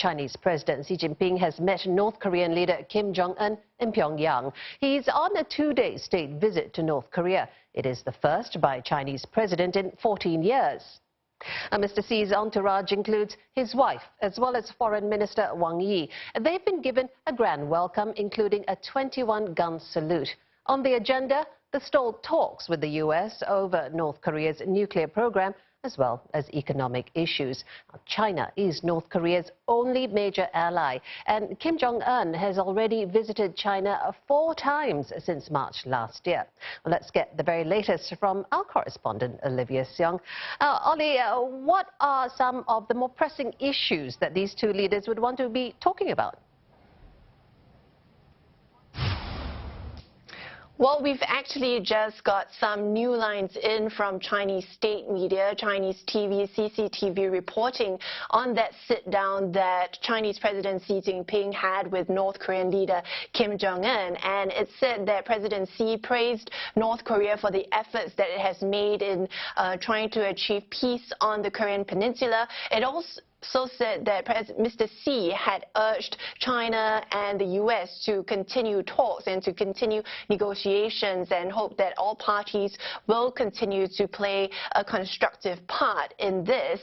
Chinese President Xi Jinping has met North Korean leader Kim Jong Un in Pyongyang. He's on a two-day state visit to North Korea. It is the first by a Chinese president in 14 years. Mr. Xi's entourage includes his wife as well as Foreign Minister Wang Yi. They've been given a grand welcome, including a 21-gun salute. On the agenda, the stalled talks with the U.S. over North Korea's nuclear program, as well as economic issues. China is North Korea's only major ally, and Kim Jong Un has already visited China 4 times since March last year. Well, let's get the very latest from our correspondent, Olivia Seong. Ollie, what are some of the more pressing issues that these two leaders would want to be talking about? Well, we've actually just got some new lines in from Chinese state media, Chinese TV, CCTV reporting on that sit-down that Chinese President Xi Jinping had with North Korean leader Kim Jong Un. And it said that President Xi praised North Korea for the efforts that it has made in trying to achieve peace on the Korean peninsula. It also said that Mr. Xi had urged China and the U.S. to continue talks and to continue negotiations and hope that all parties will continue to play a constructive part in this.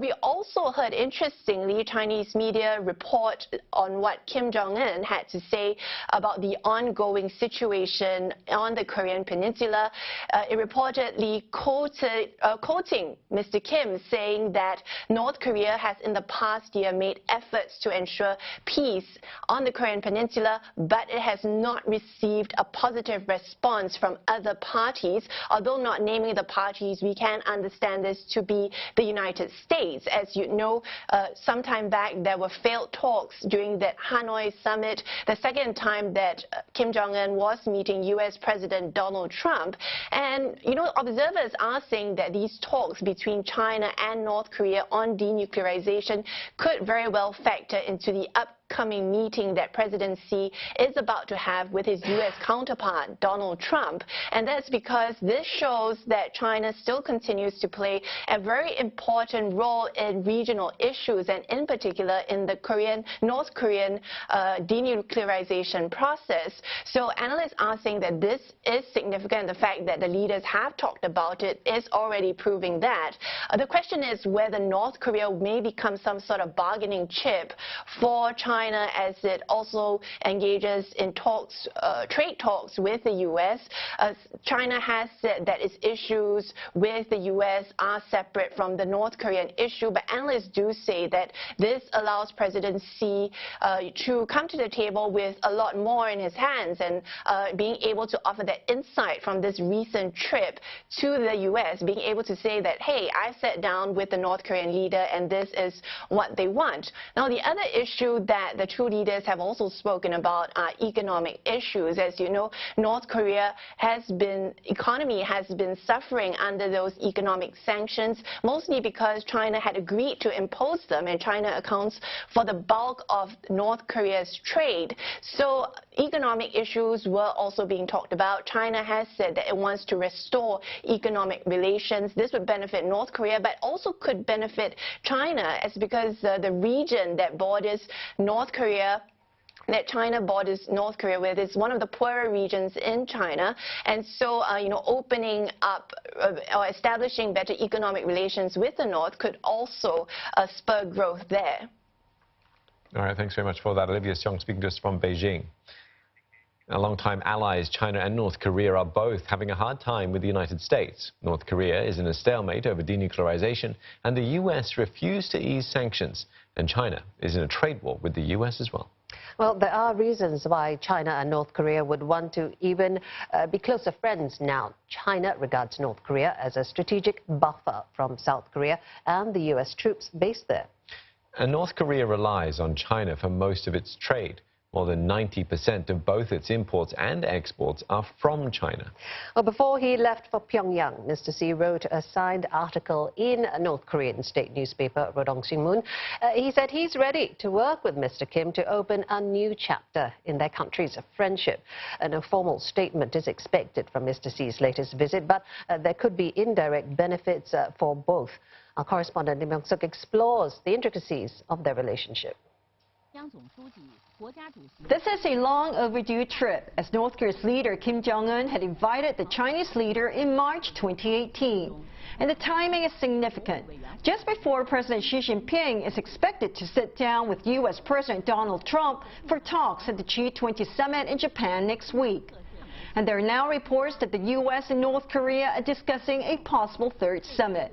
We also heard, interestingly, Chinese media report on what Kim Jong Un had to say about the ongoing situation on the Korean peninsula. It reportedly quoting Mr. Kim, saying that North Korea has in the past year made efforts to ensure peace on the Korean peninsula, but it has not received a positive response from other parties. Although not naming the parties, we can understand this to be the United States. As you know, sometime back there were failed talks during that Hanoi summit, the second time that Kim Jong Un was meeting U.S. President Donald Trump. And, you know, observers are saying that these talks between China and North Korea on denuclearization could very well factor into the upcoming meeting that President Xi is about to have with his U.S. counterpart, Donald Trump. And that's because this shows that China still continues to play a very important role in regional issues, and in particular in the North Korean denuclearization process. So analysts are saying that this is significant. The fact that the leaders have talked about it is already proving that. The question is whether North Korea may become some sort of bargaining chip for China as it also engages in talks, trade talks with the U.S. China has said that its issues with the U.S. are separate from the North Korean issue, but analysts do say that this allows President Xi to come to the table with a lot more in his hands and being able to offer that insight from this recent trip to the U.S., being able to say that, hey, I sat down with the North Korean leader and this is what they want. Now, the other issue that the two leaders have also spoken about are economic issues. As you know, North Korea economy has been suffering under those economic sanctions, mostly because China had agreed to impose them, and China accounts for the bulk of North Korea's trade. So economic issues were also being talked about. China has said that it wants to restore economic relations. This would benefit North Korea, but also could benefit China, as because the region that borders North Korea, that China borders North Korea with, is one of the poorer regions in China. And so, opening up or establishing better economic relations with the North could also spur growth there. All right, thanks very much for that. Olivia Seong speaking to us from Beijing. Longtime allies China and North Korea are both having a hard time with the United States. North Korea is in a stalemate over denuclearization, and the U.S. refused to ease sanctions. And China is in a trade war with the U.S. as well. Well, there are reasons why China and North Korea would want to even be closer friends now. China regards North Korea as a strategic buffer from South Korea and the U.S. troops based there. And North Korea relies on China for most of its trade. More than 90% of both its imports and exports are from China. Well, before he left for Pyongyang, Mr. Xi wrote a signed article in a North Korean state newspaper, Rodong Sinmun. He said he's ready to work with Mr. Kim to open a new chapter in their country's friendship. No formal statement is expected from Mr. Xi's latest visit, but there could be indirect benefits for both. Our correspondent Lim Yong-suk explores the intricacies of their relationship. This is a long overdue trip, as North Korea's leader Kim Jong Un had invited the Chinese leader in March 2018. And the timing is significant, just before President Xi Jinping is expected to sit down with U.S. President Donald Trump for talks at the G20 summit in Japan next week. And there are now reports that the U.S. and North Korea are discussing a possible third summit.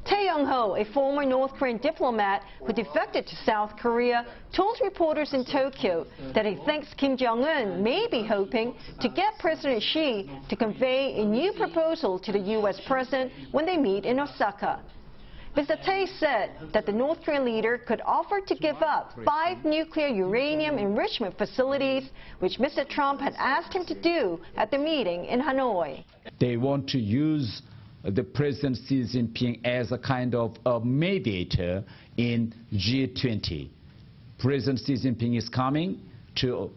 Tae Young-ho, a former North Korean diplomat who defected to South Korea, told reporters in Tokyo that he thinks Kim Jong Un may be hoping to get President Xi to convey a new proposal to the U.S. president when they meet in Osaka. Mr. Tae said that the North Korean leader could offer to give up 5 nuclear uranium enrichment facilities, which Mr. Trump had asked him to do at the meeting in Hanoi. They want to use the President Xi Jinping as a kind of a mediator in G20. President Xi Jinping is coming to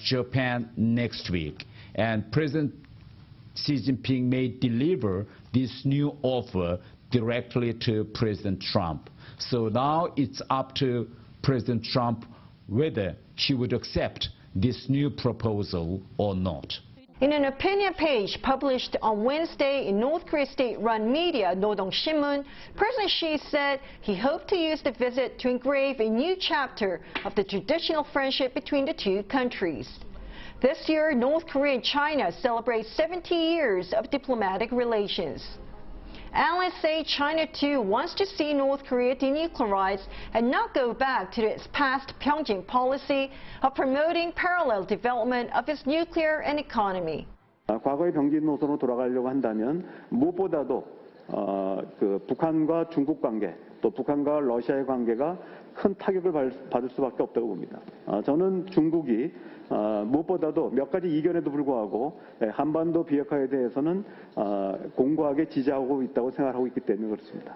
Japan next week, and President Xi Jinping may deliver this new offer directly to President Trump. So now it's up to President Trump whether he would accept this new proposal or not. In an opinion page published on Wednesday in North Korea's state-run media, Rodong Sinmun, President Xi said he hoped to use the visit to engrave a new chapter of the traditional friendship between the two countries. This year, North Korea and China celebrate 70 years of diplomatic relations. Analysts say China, too, wants to see North Korea denuclearize and not go back to its past Pyongyang policy of promoting parallel development of its nuclear and economy. 과거의 병진 노선으로 돌아가려고 한다면 무엇보다도 북한과 중국 관계, 또 북한과 러시아의 관계가 큰 타격을 받을 수밖에 없다고 봅니다. 저는 중국이 무엇보다도 몇 가지 이견에도 불구하고 한반도 비핵화에 대해서는 공고하게 지지하고 있다고 생각하고 있기 때문에 그렇습니다.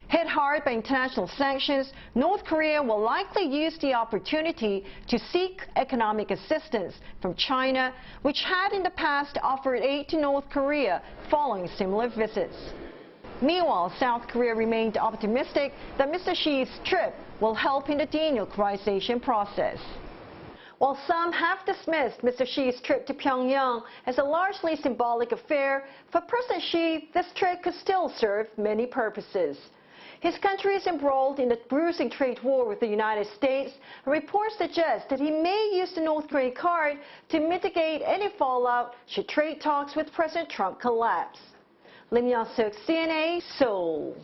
Hit hard by international sanctions, North Korea will likely use the opportunity to seek economic assistance from China, which had in the past offered aid to North Korea following similar visits. Meanwhile, South Korea remained optimistic that Mr. Xi's trip will help in the denuclearization process. While some have dismissed Mr. Xi's trip to Pyongyang as a largely symbolic affair, for President Xi, this trip could still serve many purposes. His country is embroiled in a bruising trade war with the United States. Reports suggest that he may use the North Korean card to mitigate any fallout should trade talks with President Trump collapse. Lim Young-suk, CNA, Seoul.